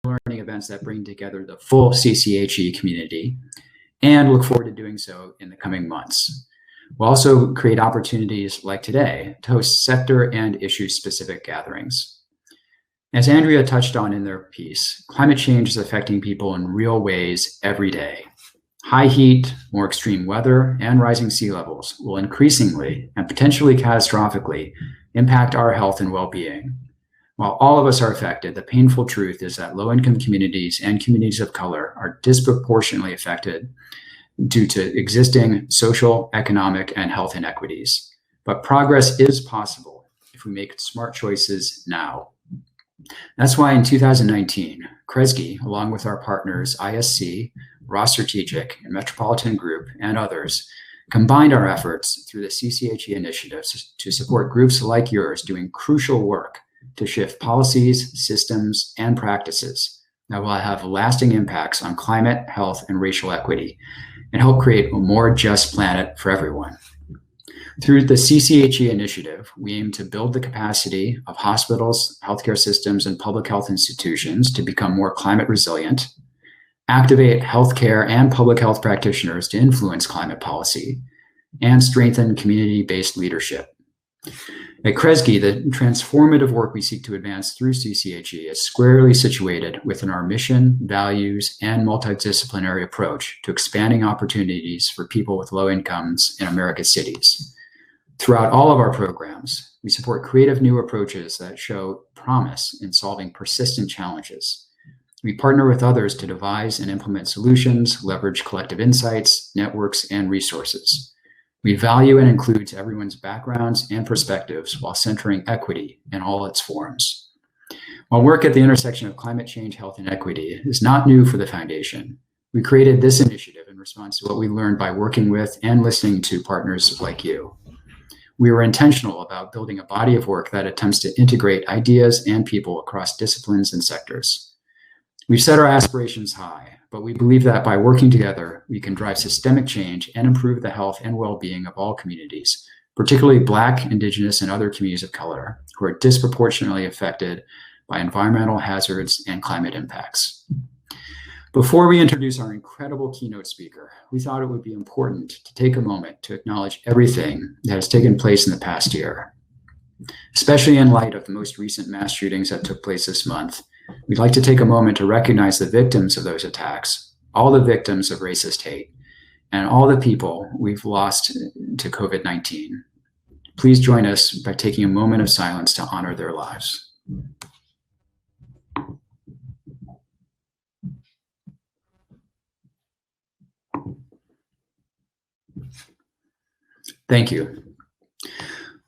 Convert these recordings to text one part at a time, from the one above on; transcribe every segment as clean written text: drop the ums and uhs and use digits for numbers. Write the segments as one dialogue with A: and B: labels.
A: learning events that bring together the full CCHE community, and look forward to doing so in the coming months. We'll also create opportunities like today to host sector and issue-specific gatherings. As Andrea touched on in their piece, climate change is affecting people in real ways every day. High heat, more extreme weather, and rising sea levels will increasingly and potentially catastrophically impact our health and well-being. While all of us are affected, the painful truth is that low-income communities and communities of color are disproportionately affected due to existing social, economic, and health inequities. But progress is possible if we make smart choices now. That's why in 2019, Kresge, along with our partners ISC, Ross Strategic, and Metropolitan Group, and others, combined our efforts through the CCHE initiatives to support groups like yours doing crucial work to shift policies, systems, and practices that will have lasting impacts on climate, health, and racial equity, and help create a more just planet for everyone. Through the CCHE initiative, we aim to build the capacity of hospitals, healthcare systems, and public health institutions to become more climate resilient, activate healthcare and public health practitioners to influence climate policy, and strengthen community-based leadership. At Kresge, the transformative work we seek to advance through CCHE is squarely situated within our mission, values, and multidisciplinary approach to expanding opportunities for people with low incomes in America's cities. Throughout all of our programs, we support creative new approaches that show promise in solving persistent challenges. We partner with others to devise and implement solutions, leverage collective insights, networks, and resources. We value and include everyone's backgrounds and perspectives while centering equity in all its forms. While work at the intersection of climate change, health, and equity is not new for the Foundation, we created this initiative in response to what we learned by working with and listening to partners like you. We were intentional about building a body of work that attempts to integrate ideas and people across disciplines and sectors. We've set our aspirations high, but we believe that by working together, we can drive systemic change and improve the health and well-being of all communities, particularly Black, Indigenous, and other communities of color who are disproportionately affected by environmental hazards and climate impacts. Before we introduce our incredible keynote speaker, we thought it would be important to take a moment to acknowledge everything that has taken place in the past year. Especially in light of the most recent mass shootings that took place this month, we'd like to take a moment to recognize the victims of those attacks, all the victims of racist hate, and all the people we've lost to COVID-19. Please join us by taking a moment of silence to honor their lives. Thank you.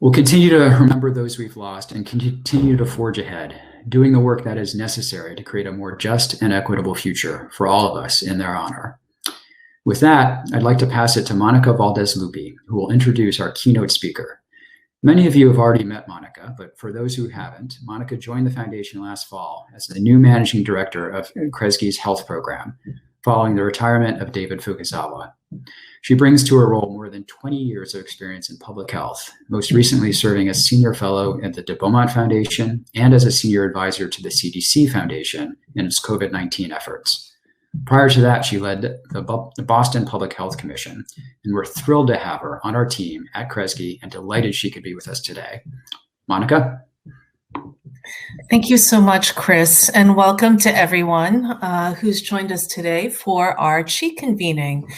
A: We'll continue to remember those we've lost and continue to forge ahead, doing the work that is necessary to create a more just and equitable future for all of us in their honor. With that, I'd like to pass it to Monica Valdez Lupi, who will introduce our keynote speaker. Many of you have already met Monica, but for those who haven't, Monica joined the Foundation last fall as the new managing director of Kresge's health program, following the retirement of David Fukazawa. She brings to her role more than 20 years of experience in public health, most recently serving as senior fellow at the De Beaumont Foundation and as a senior advisor to the CDC Foundation in its COVID-19 efforts. Prior to that, she led the Boston Public Health Commission, and we're thrilled to have her on our team at Kresge and delighted she could be with us today. Monica?
B: Thank you so much, Chris, and welcome to everyone who's joined us today for our CHE convening.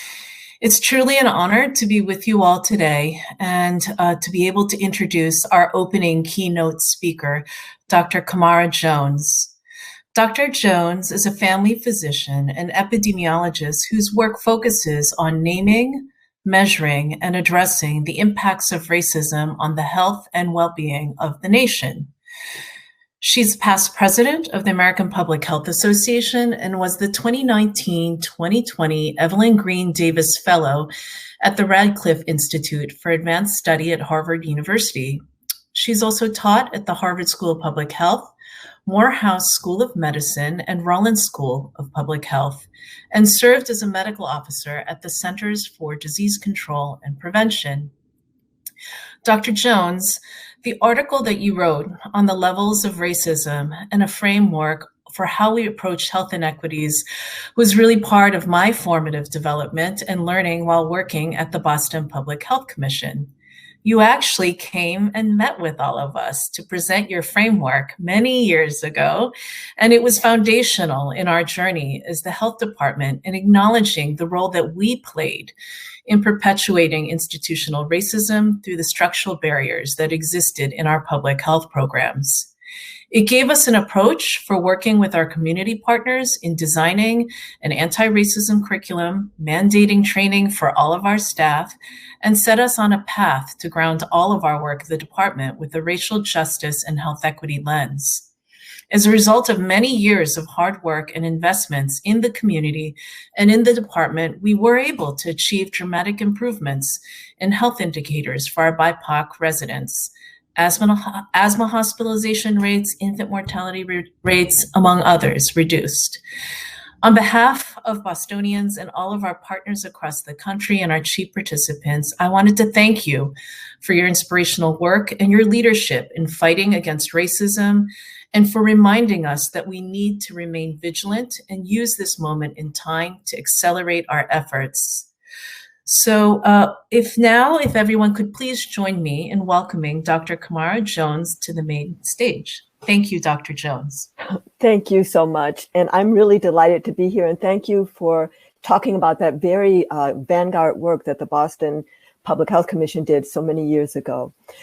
B: It's truly an honor to be with you all today and to be able to introduce our opening keynote speaker, Dr. Camara Jones. Dr. Jones is a family physician and epidemiologist whose work focuses on naming, measuring, and addressing the impacts of racism on the health and well-being of the nation. She's past president of the American Public Health Association and was the 2019-2020 Evelyn Green Davis Fellow at the Radcliffe Institute for Advanced Study at Harvard University. She's also taught at the Harvard School of Public Health, Morehouse School of Medicine, and Rollins School of Public Health, and served as a medical officer at the Centers for Disease Control and Prevention. Dr. Jones, the article that you wrote on the levels of racism and a framework for how we approach health inequities was really part of my formative development and learning while working at the Boston Public Health Commission. You actually came and met with all of us to present your framework many years ago, and it was foundational in our journey as the health department in acknowledging the role that we played in perpetuating institutional racism through the structural barriers that existed in our public health programs. It gave us an approach for working with our community partners in designing an anti-racism curriculum, mandating training for all of our staff, and set us on a path to ground all of our work at the department with a racial justice and health equity lens. As a result of many years of hard work and investments in the community and in the department, we were able to achieve dramatic improvements in health indicators for our BIPOC residents. Asthma hospitalization rates, infant mortality rates, among others, reduced. On behalf of Bostonians and all of our partners across the country and our CHEAP participants, I wanted to thank you for your inspirational work and your leadership in fighting against racism, and for reminding us that we need to remain vigilant and use this moment in time to accelerate our efforts. So if everyone could please join me in welcoming Dr. Camara Jones to the main stage. Thank you, Dr. Jones.
C: Thank you so much. And I'm really delighted to be here. And thank you for talking about that very vanguard work that the Boston Public Health Commission did so many years ago.